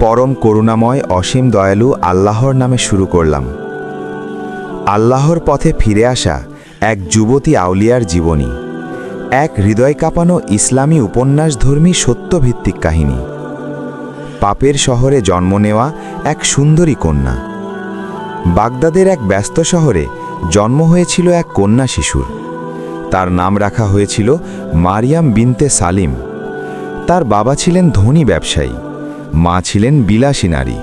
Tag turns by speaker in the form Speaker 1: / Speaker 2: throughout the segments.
Speaker 1: পরম করুণাময় অসীম দয়ালু আল্লাহর নামে শুরু করলাম। আল্লাহর পথে ফিরে আসা এক যুবতী আউলিয়ার জীবনী, এক হৃদয় কাঁপানো ইসলামী উপন্যাসধর্মী সত্যভিত্তিক কাহিনী। পাপের শহরে জন্ম নেওয়া এক সুন্দরী কন্যা। বাগদাদের এক ব্যস্ত শহরে জন্ম হয়েছিল এক কন্যা শিশুর। তার নাম রাখা হয়েছিল মারিয়াম বিনতে সালিম। তার বাবা ছিলেন ধনী ব্যবসায়ী, মা ছিলেন বিলাসী নারী।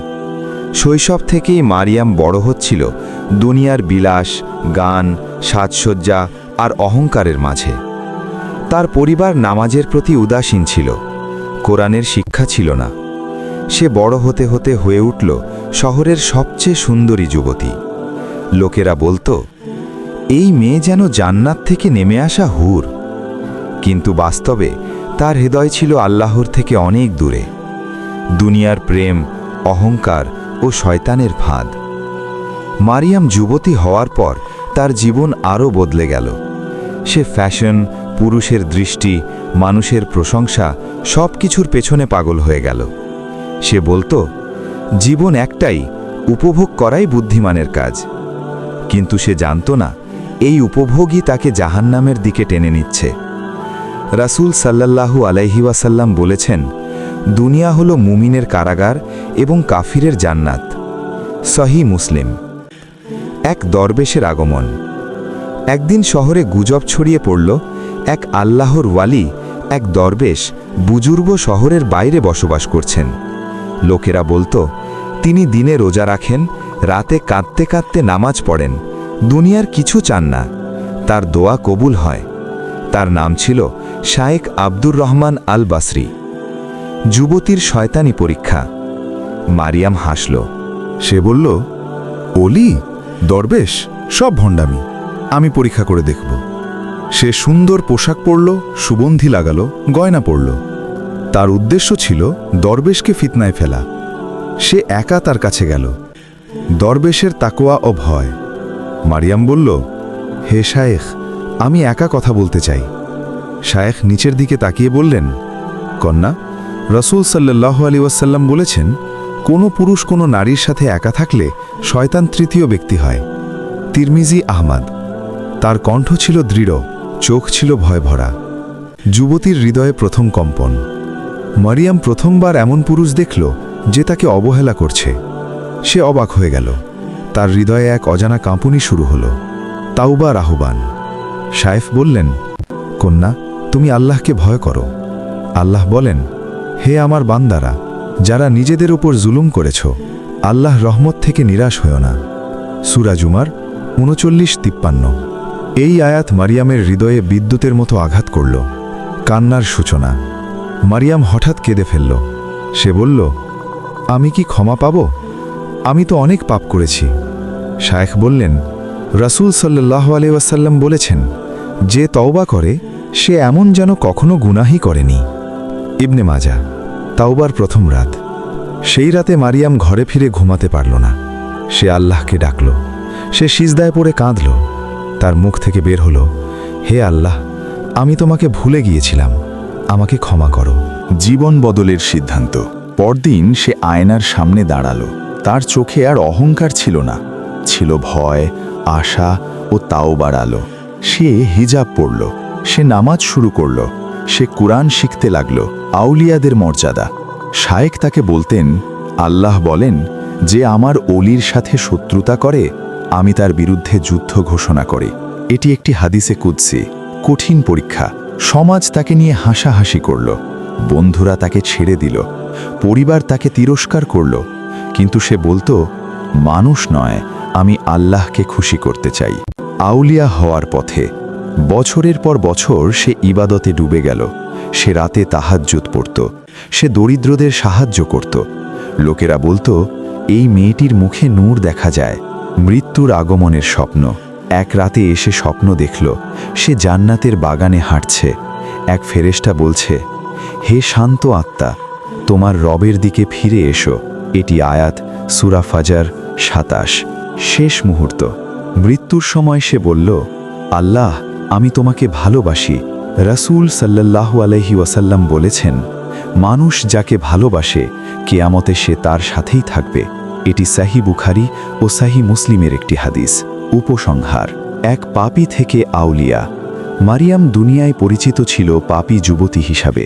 Speaker 1: শৈশব থেকেই মারিয়াম বড় হচ্ছিল দুনিয়ার বিলাস, গান, সাজসজ্জা আর অহংকারের মাঝে। তার পরিবার নামাজের প্রতি উদাসীন ছিল, কোরআনের শিক্ষা ছিল না। সে বড় হতে হতে হয়ে উঠল শহরের সবচেয়ে সুন্দরী যুবতী। লোকেরা বলতো, এই মেয়ে যেন জান্নাত থেকে নেমে আসা হুর। কিন্তু বাস্তবে তার হৃদয় ছিল আল্লাহর থেকে অনেক দূরে। দুনিয়ার প্রেম, অহংকার ও শয়তানের ফাঁদ। মারিয়াম যুবতী হওয়ার পর তার জীবন আরও বদলে গেল। সে ফ্যাশন, পুরুষের দৃষ্টি, মানুষের প্রশংসা সব কিছুর পেছনে পাগল হয়ে গেল। সে বলতো, জীবন একটাই, উপভোগ করাই বুদ্ধিমানের কাজ। কিন্তু সে জানত না, এই উপভোগই তাকে জাহান্নামের দিকে টেনে নিচ্ছে। রাসূল সাল্লাল্লাহু আলাইহি ওয়াসাল্লাম বলেছেন, দুনিয়া হলো মুমিনের কারাগার এবং কাফিরের জান্নাত। সহিহ মুসলিম। এক দরবেশের আগমন। একদিন শহরে গুজব ছড়িয়ে পড়ল, এক আল্লাহর ওয়ালি, এক দরবেশ বুজুর্গ শহরের বাইরে বসবাস করছেন। লোকেরা বলতো, তিনি দিনে রোজা রাখেন, রাতে কাঁদতে কাঁদতে নামাজ পড়েন, দুনিয়ার কিছু চান না, তার দোয়া কবুল হয়। তার নাম ছিল শায়েখ আব্দুর রহমান আল বাসরি। যুবতীর শয়তানি পরীক্ষা। মারিয়াম হাসল।
Speaker 2: সে বলল, ওলি, দরবেশ, সব ভণ্ডামি, আমি পরীক্ষা করে দেখব। সে সুন্দর পোশাক পরল, সুগন্ধি লাগালো, গয়না পরল। তার উদ্দেশ্য ছিল দরবেশকে ফিতনায় ফেলা। সে একা তার কাছে গেল। দরবেশের তাকওয়া ও ভয়। মারিয়াম বলল, হে শায়েখ, আমি একা কথা বলতে চাই। শায়েখ নিচের দিকে তাকিয়ে বললেন, কন্যা, রাসূল সাল্লাল্লাহু আলাইহি ওয়াসাল্লাম বলেছেন, কোনো পুরুষ কোনো নারীর সাথে একা থাকলে শয়তান তৃতীয় ব্যক্তি হয়। তিরমিজি, আহমদ। তার কণ্ঠ ছিল দৃঢ়, চোখ ছিল ভয় ভরা। যুবতীর হৃদয়ে প্রথম কম্পন। মারিয়াম প্রথমবার এমন পুরুষ দেখল যে তাকে অবহেলা করছে। সে অবাক হয়ে গেল। তার হৃদয়ে এক অজানা কাঁপুনি শুরু হলো। তাওবার আহ্বান। শায়েখ বললেন, কন্যা, তুমি আল্লাহকে ভয় করো। আল্লাহ বলেন, হে আমার বান্দারা, যারা নিজেদের উপর জুলুম করেছ, আল্লাহ রহমত থেকে নিরাশ হও না। সূরা জুমার ৩৯-৫৩। এই আয়াত মারিয়ামের হৃদয়ে বিদ্যুতের মতো আঘাত করল। কান্নার সূচনা। মারিয়াম হঠাৎ কেঁদে ফেলল। সে বলল, আমি কি ক্ষমা পাব? আমি তো অনেক পাপ করেছি। শায়েখ বললেন, রাসূল সাল্লাল্লাহু আলাইহি ওয়াসাল্লাম বলেছেন, যে তওবা করে সে এমন যেন কখনো গুনাহই করেনি। ইবনে মাজা। তাওবার প্রথম রাত। সেই রাতে মারিয়াম ঘরে ফিরে ঘুমাতে পারল না। সে আল্লাহকে ডাকল। সে সিজদায় পড়ে কাঁদল। তার মুখ থেকে বের হল, হে আল্লাহ, আমি তোমাকে ভুলে গিয়েছিলাম, আমাকে ক্ষমা করো।
Speaker 3: জীবন বদলের সিদ্ধান্ত। পরদিন সে আয়নার সামনে দাঁড়ালো। তার চোখে আর অহংকার ছিল না, ছিল ভয়, আশা ও তাওবার আলো। সে হিজাব পরল, সে নামাজ শুরু করল, সে কুরআন শিখতে লাগল। আউলিয়াদের মর্যাদা। শায়েখ তাকে বলতেন, আল্লাহ বলেন, যে আমার ওলির সাথে শত্রুতা করে, আমি তার বিরুদ্ধে যুদ্ধ ঘোষণা করি। এটি একটি হাদিসে কুদসি। কঠিন পরীক্ষা। সমাজ তাকে নিয়ে হাসাহাসি করল, বন্ধুরা তাকে ছেড়ে দিল, পরিবার তাকে তিরস্কার করল। কিন্তু সে বলতো, মানুষ নয়, আমি আল্লাহকে খুশি করতে চাই। আউলিয়া হওয়ার পথে। বছরের পর বছর সে ইবাদতে ডুবে গেল। সে রাতে তাহাজ্জুদ পড়ত, সে দরিদ্রদের সাহায্য করত। লোকেরা বলতো, এই মেয়েটির মুখে নূর দেখা যায়। মৃত্যুর আগমনের স্বপ্ন। এক রাতে এসে স্বপ্ন দেখল, সে জান্নাতের বাগানে হাঁটছে। এক ফেরেশতা বলছে, হে শান্ত আত্মা, তোমার রবের দিকে ফিরে এসো। এটি আয়াত সূরা ফাজর ২৭। শেষ মুহূর্ত। মৃত্যুর সময় সে বলল, আল্লাহ, আমি তোমাকে ভালোবাসি। রাসূল সাল্লাল্লাহু আলাইহি ওয়াসাল্লাম বলেছেন, মানুষ যাকে ভালোবাসে কিয়ামতে সে তার সাথেই থাকবে। এটি সাহি বুখারী ও সাহি মুসলিমের একটি হাদিস। উপসংহার: এক পাপী থেকে আউলিয়া। মারিয়াম দুনিয়ায় পরিচিত ছিল পাপী যুবতী হিসাবে,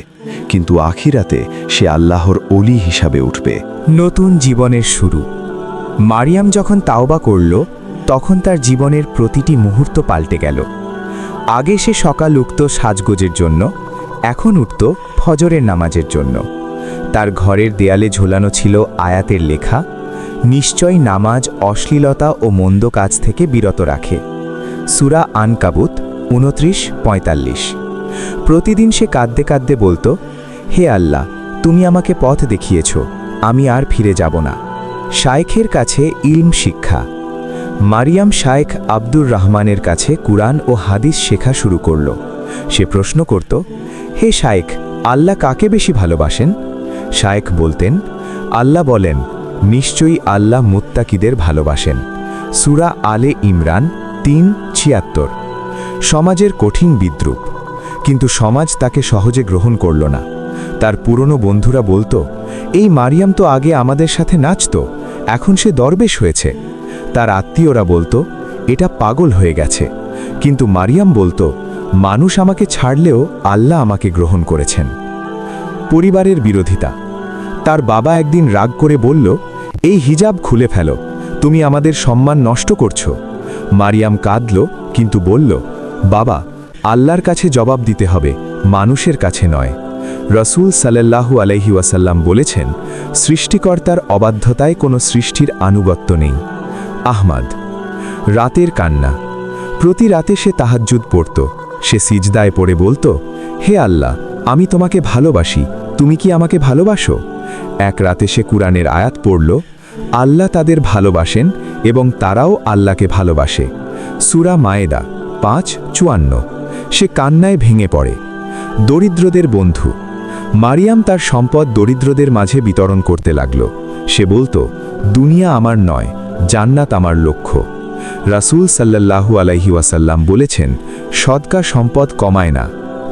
Speaker 3: কিন্তু আখিরাতে সে আল্লাহর ওলি হিসাবে উঠবে।
Speaker 1: নতুন জীবনের শুরু। মারিয়াম যখন তাওবা করল, তখন তার জীবনের প্রতিটি মুহূর্ত পাল্টে গেল। আগে সে সকাল উঠত সাজগোজের জন্য, এখন উঠত ফজরের নামাজের জন্য। তার ঘরের দেয়ালে ঝোলানো ছিল আয়াতের লেখা, নিশ্চয় নামাজ অশ্লীলতা ও মন্দ কাজ থেকে বিরত রাখে। সূরা আনকাবুত 29:45। প্রতিদিন সে কাঁদতে কাঁদতে বলতো, হে আল্লাহ, তুমি আমাকে পথ দেখিয়েছ, আমি আর ফিরে যাব না। শায়েখের কাছে ইলম শিক্ষা। মারিয়াম শায়েখ আব্দুর রহমানের কাছে কুরআন ও হাদিস শেখা শুরু করল। সে প্রশ্ন করত, হে শায়েখ, আল্লাহ কাকে বেশি ভালোবাসেন? শায়েখ বলতেন, আল্লাহ বলেন, নিশ্চয়ই আল্লাহ মুত্তাকিদের ভালোবাসেন। সূরা আলে ইমরান 3:76। সমাজের কঠিন বিদ্রূপ, কিন্তু সমাজ তাকে সহজে গ্রহণ করল না। তার পুরনো বন্ধুরা বলতো, এই মারিয়াম তো আগে আমাদের সাথে নাচত, এখন সে দরবেশ হয়েছে। তার আত্মীয়রা বলতো, এটা পাগল হয়ে গেছে। কিন্তু মারিয়াম বলতো, মানুষ আমাকে ছাড়লেও আল্লাহ আমাকে গ্রহণ করেছেন। পরিবারের বিরোধিতা। তার বাবা একদিন রাগ করে বলল, এই হিজাব খুলে ফেলো, তুমি আমাদের সম্মান নষ্ট করছো। মারিয়াম কাঁদল, কিন্তু বলল, বাবা, আল্লাহর কাছে জবাব দিতে হবে, মানুষের কাছে নয়। রাসূল সাল্লাল্লাহু আলাইহি ওয়াসাল্লাম বলেছেন, সৃষ্টিকর্তার অবাধ্যতায় কোনো সৃষ্টির আনুগত্য নেই। আহমদ। রাতের কান্না। প্রতি রাতে সে তাহাজ্জুদ পড়ত। সে সিজদায় পড়ে বলতো, হে আল্লাহ, আমি তোমাকে ভালোবাসি, তুমি কি আমাকে ভালোবাসো? এক রাতে সে কুরআনের আয়াত পড়ল, আল্লাহ তাদের ভালোবাসেন এবং তারাও আল্লাহকে ভালোবাসে। সূরা মায়েদা 5:54। সে কান্নায় ভেঙে পড়ে। দরিদ্রদের বন্ধু। মারিয়াম তার সম্পদ দরিদ্রদের মাঝে বিতরণ করতে লাগল। সে বলতো, দুনিয়া আমার নয়, জান্নাত আমার লক্ষ্য। রাসূল সাল্লাল্লাহু আলাইহি ওয়াসাল্লাম বলেছেন, সদকা সম্পদ কমায় না।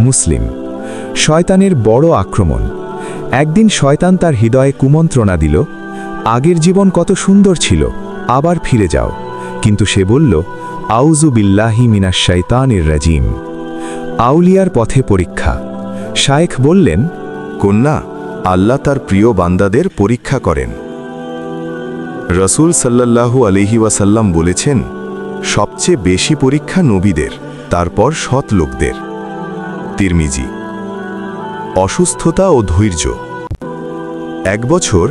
Speaker 1: মুসলিম। শয়তানের বড় আক্রমণ। একদিন শয়তান তার হৃদয়ে কুমন্ত্রণা দিল, আগের জীবন কত সুন্দর ছিল, আবার ফিরে যাও। কিন্তু সে বলল, আউযু বিল্লাহি মিনাশ শাইতানির রাজিম। আউলিয়ার পথে পরীক্ষা। শায়েখ বললেন,
Speaker 3: কন্যা, আল্লাহ তার প্রিয় বান্দাদের পরীক্ষা করেন। রাসূল সাল্লাল্লাহু আলাইহি ওয়াসাল্লাম বলেছেন, সবচেয়ে বেশি পরীক্ষা নবীদের, তারপর সৎ লোকদের। তিরমিজি। অসুস্থতা ও ধৈর্য। এক বছর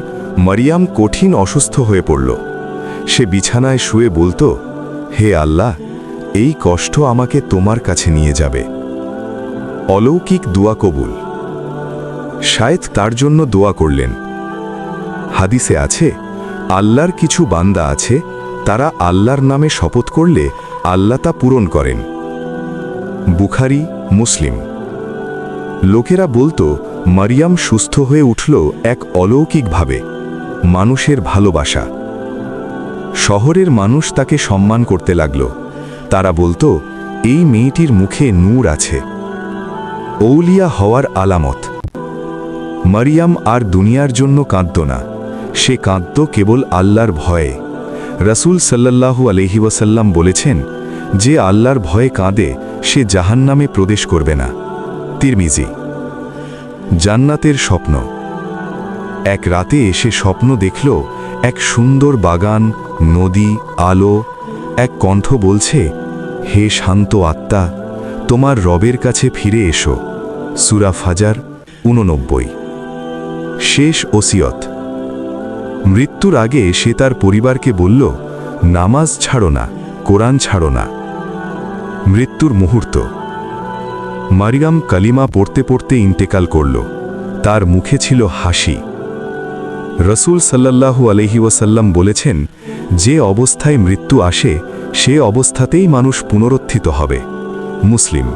Speaker 3: মারিয়াম কঠিন অসুস্থ হয়ে পড়ল। সে বিছানায় শুয়ে বলতো, হে আল্লাহ, এই কষ্ট আমাকে তোমার কাছে নিয়ে যাবে। অলৌকিক দোয়া কবুল। শায়েখ তার জন্য দোয়া করলেন। হাদিসে আছে, আল্লাহর কিছু বান্দা আছে, তারা আল্লাহর নামে শপথ করলে আল্লাহ তা পূরণ করেন। বুখারী, মুসলিম। লোকেরা বলতো, মারিয়াম সুস্থ হয়ে উঠল এক অলৌকিকভাবে। মানুষের ভালোবাসা। শহরের মানুষ তাকে সম্মান করতে লাগল। তারা বলতো, এই মেয়েটির মুখে নূর আছে। ঔলিয়া হওয়ার আলামত। মারিয়াম আর দুনিয়ার জন্য কাঁদত না, সে কাঁদত কেবল আল্লাহর ভয়ে। রাসূল সাল্লাল্লাহু আলাইহি ওয়াসাল্লাম বলেছেন, যে আল্লাহর ভয়ে কাঁদে সে জাহান্নামে প্রবেশ করবে না। তিরমিজি। জান্নাতের স্বপ্ন। এক রাতে এসে স্বপ্ন দেখল, এক সুন্দর বাগান, নদী, আলো। এক কণ্ঠ বলছে, হে শান্ত আত্মা, তোমার রবের কাছে ফিরে এসো। সূরা ফাজার 89। শেষ ওসিয়ত। মৃত্যুর আগে সে তার পরিবারকে বলল, নামাজ ছাড়ো না, কোরআন ছাড়ো না। মৃত্যুর মুহূর্ত। মারিয়াম কালিমা পড়তে পড়তে ইন্তেকাল করল। তার মুখে ছিল হাসি। রাসূল সাল্লাল্লাহু আলাইহি ওয়াসাল্লাম বলেছেন, যে অবস্থায় মৃত্যু আসে সে অবস্থাতেই মানুষ পুনরুত্থিত হবে। মুসলিম।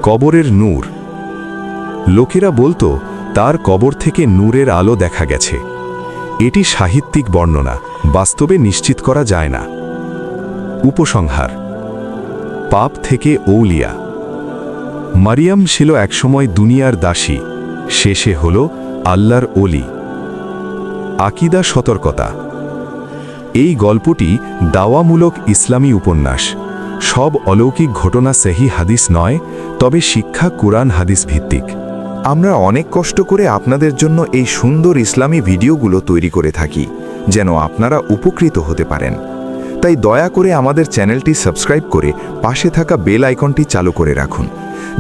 Speaker 3: কবরের নূর। লোকেরা বলতো, তার কবর থেকে নূরের আলো দেখা গেছে। এটি সাহিত্যিক বর্ণনা, বাস্তবে নিশ্চিত করা যায় না। উপসংহার। পাপ থেকে ঔলিয়া। মারিয়াম ছিল একসময় দুনিয়ার দাসী।
Speaker 4: শেষে হল আল্লাহর ওলি। আকিদা সতর্কতা। এই গল্পটি দাওয়ামূলক ইসলামী উপন্যাস। সব অলৌকিক ঘটনা সহি হাদিস নয়, তবে শিক্ষা কুরআন হাদিস ভিত্তিক।
Speaker 1: আমরা অনেক কষ্ট করে আপনাদের জন্য এই সুন্দর ইসলামী ভিডিওগুলো তৈরি করে থাকি, যেন আপনারা উপকৃত হতে পারেন। তাই দয়া করে আমাদের চ্যানেলটি সাবস্ক্রাইব করে পাশে থাকা বেল আইকনটি চালু করে রাখুন,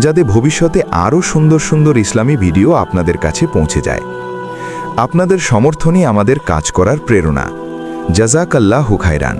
Speaker 1: যাতে ভবিষ্যতে আরও সুন্দর সুন্দর ইসলামী ভিডিও আপনাদের কাছে পৌঁছে যায়। আপনাদের সমর্থনই আমাদের কাজ করার প্রেরণা। জাযাকাল্লাহু খায়রান।